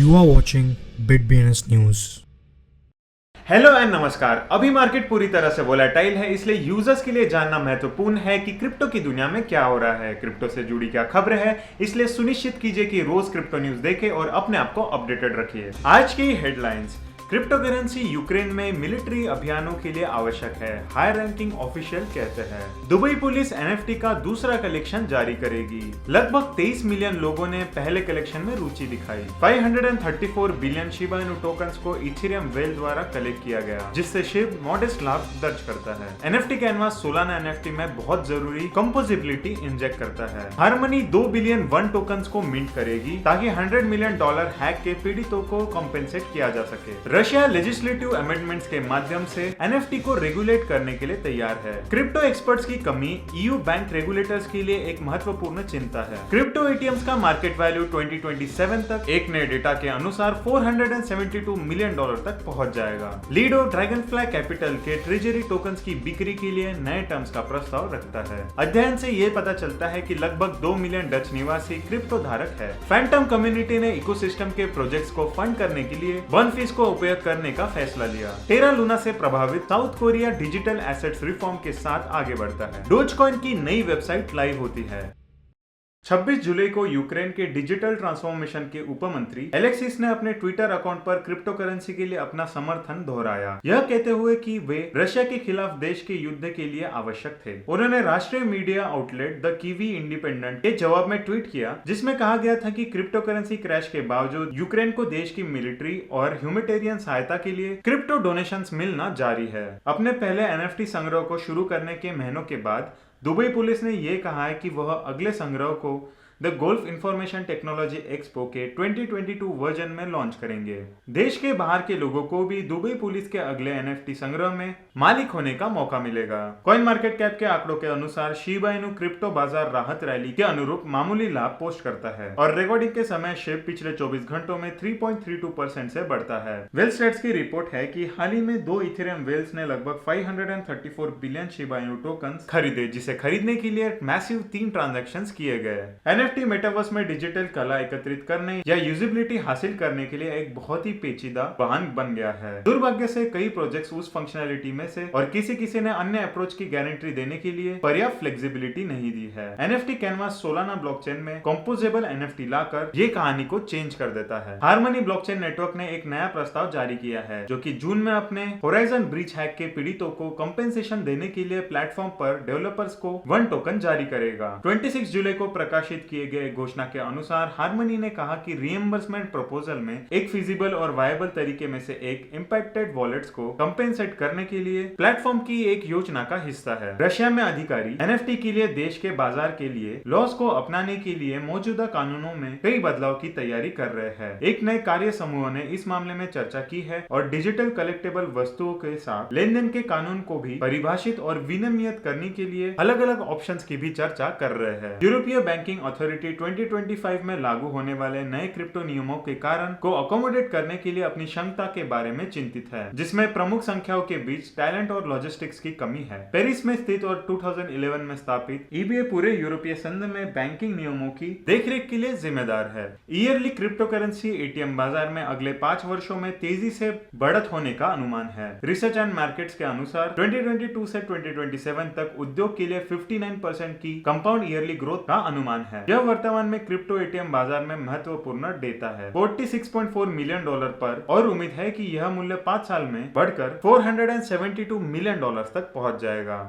You are watching BitBNS News. Hello and नमस्कार। अभी market पूरी तरह से वोलेटाइल है, इसलिए यूजर्स के लिए जानना महत्वपूर्ण है कि क्रिप्टो की दुनिया में क्या हो रहा है, क्रिप्टो से जुड़ी क्या खबरें हैं। इसलिए सुनिश्चित कीजिए कि रोज क्रिप्टो न्यूज देखें और अपने आप को अपडेटेड रखिए। आज की हेडलाइंस: क्रिप्टो करेंसी यूक्रेन में मिलिट्री अभियानों के लिए आवश्यक है, हाई रैंकिंग ऑफिशियल कहते हैं। दुबई पुलिस एनएफटी का दूसरा कलेक्शन जारी करेगी। लगभग 23 मिलियन लोगों ने पहले कलेक्शन में रुचि दिखाई। 534 बिलियन शिबा इनू टोकन्स को इथेरियम वेल द्वारा कलेक्ट किया गया, जिससे शिब मॉडेस्ट लाभ दर्ज करता है। एनएफटी कैनवास सोलाना एनएफटी में बहुत जरूरी कंपोजिबिलिटी इंजेक्ट करता है। हार्मनी 2 बिलियन वन टोकन्स को मिंट करेगी ताकि $100 मिलियन हैक के पीड़ितों को कॉम्पेंसेट किया जा सके। रशिया लेजिस्लेटिव अमेंडमेंट्स के माध्यम से एनएफटी को रेगुलेट करने के लिए तैयार है। क्रिप्टो एक्सपर्ट्स की कमी ईयू बैंक रेगुलेटर्स के लिए एक महत्वपूर्ण चिंता है। क्रिप्टो एटीएम्स का मार्केट वैल्यू 2027 तक एक नए डेटा के अनुसार $472 मिलियन तक पहुंच जाएगा। लीडो ड्रैगनफ्लाई कैपिटल के ट्रेजरी टोकन्स की बिक्री के लिए नए टर्म्स का प्रस्ताव रखता है। अध्ययन से ये पता चलता है कि लगभग 2 मिलियन डच निवासी क्रिप्टो धारक है। फैंटम कम्युनिटी ने इकोसिस्टम के प्रोजेक्ट्स को फंड करने के लिए वन फीस को उपयोग करने का फैसला लिया। टेरा लूना से प्रभावित south Korea digital assets reform के साथ आगे बढ़ता है। डोजकॉइन की नई वेबसाइट लाइव होती है। 26 जुलाई को यूक्रेन के डिजिटल ट्रांसफॉर्मेशन के उपमंत्री एलेक्सिस ने अपने ट्विटर अकाउंट पर क्रिप्टो करेंसी के लिए अपना समर्थन दोहराया, यह कहते हुए कि वे रशिया के खिलाफ देश के युद्ध के लिए आवश्यक थे। उन्होंने राष्ट्रीय media outlet the kiwi independent के जवाब में ट्वीट किया, जिसमें कहा गया था कि क्रिप्टो करेंसी क्रैश के बावजूद यूक्रेन को देश की मिलिट्री और ह्यूमैनिटेरियन सहायता के लिए क्रिप्टो डोनेशंस मिलना जारी है। अपने पहले एनएफटी संग्रह को शुरू करने के महीनों के बाद दुबई पुलिस ने यह कहा है कि वह अगले संग्रह को the golf information technology expo के 2022 वर्जन में लॉन्च करेंगे। देश के बाहर के लोगों को भी दुबई पुलिस के अगले एनएफटी संग्रह में मालिक होने का मौका मिलेगा। कॉइन मार्केट कैप के आंकड़ों के अनुसार शिबा इनू क्रिप्टो बाजार राहत रैली के अनुरूप मामूली लाभ पोस्ट करता है और रिकॉर्डिंग के समय शिब पिछले 24 घंटों में 3.32% से बढ़ता है। वेलस्टेट्स की रिपोर्ट है कि हाल ही में 2 इथेरियम वेल्स ने लगभग 534 बिलियन शिबा इनू टोकन्स खरीदे, जिसे खरीदने के लिए मैसिव 3 ट्रांजैक्शंस किए गए। एनएफटी मेटावर्स में डिजिटल कला एकत्रित करने या यूजिबिलिटी हासिल करने के लिए एक बहुत ही पेचीदा वाहन बन गया है। दुर्भाग्य से कई प्रोजेक्ट्स उस फंक्शनैलिटी में से और किसी ने अन्य अप्रोच की गारंटी देने के लिए पर्याप्त फ्लेक्सिबिलिटी नहीं दी है। एनएफटी कैनवास सोलाना ब्लॉकचेन में कंपोजेबल एनएफटी लाकर ये कहानी को चेंज कर देता है। हार्मनी ब्लॉकचेन नेटवर्क ने एक नया प्रस्ताव जारी किया है, जो कि जून में अपने होराइजन ब्रीच हैक के पीड़ितों को कंपेंसेशन देने के लिए प्लेटफॉर्म पर डेवलपर्स को 1 टोकन जारी करेगा। 26 जुलाई को प्रकाशित किए गए घोषणा के अनुसार हार्मनी ने कहा कि रिएम्बर्समेंट प्रपोजल में एक फिजिबल और वायबल तरीके में से एक इंपैक्टेड वॉलेट्स को कंपेंसेट करने के लिए प्लेटफॉर्म की एक योजना का हिस्सा है। रशिया में अधिकारी एनएफटी के लिए देश के बाजार के लिए लॉस को अपनाने के लिए मौजूदा कानूनों में कई बदलाव की तैयारी कर रहे हैं। एक नए कार्य समूह ने इस मामले में चर्चा की है और डिजिटल कलेक्टेबल वस्तुओं के साथ लेनदेन के कानून को भी परिभाषित और विनियमित करने के लिए अलग अलग ऑप्शंस की भी चर्चा कर रहे हैं। यूरोपीय बैंकिंग अथॉरिटी 2025 में लागू होने वाले नए क्रिप्टो नियमों के कारण को अकोमोडेट करने के लिए अपनी क्षमता के बारे में चिंतित है, जिसमें प्रमुख संख्याओं के बीच टैलेंट और लॉजिस्टिक्स की कमी है। पेरिस में स्थित और 2011 में स्थापित ईबीए पूरे यूरोपीय संघ में बैंकिंग नियमों की देखरेख के लिए जिम्मेदार है। ईयरली क्रिप्टो करेंसी एटीएम बाजार में अगले 5 वर्षों में तेजी से बढ़त होने का अनुमान है। रिसर्च एंड मार्केट्स के अनुसार 2022 से 2027 तक उद्योग के लिए 59% की कंपाउंड ईयरली ग्रोथ का अनुमान है। यह वर्तमान में क्रिप्टो एटीएम बाजार में महत्वपूर्ण डेटा है। $46.4 मिलियन पर और उम्मीद है कि यह मूल्य 5 साल में बढ़कर $472 मिलियन तक पहुंच जाएगा।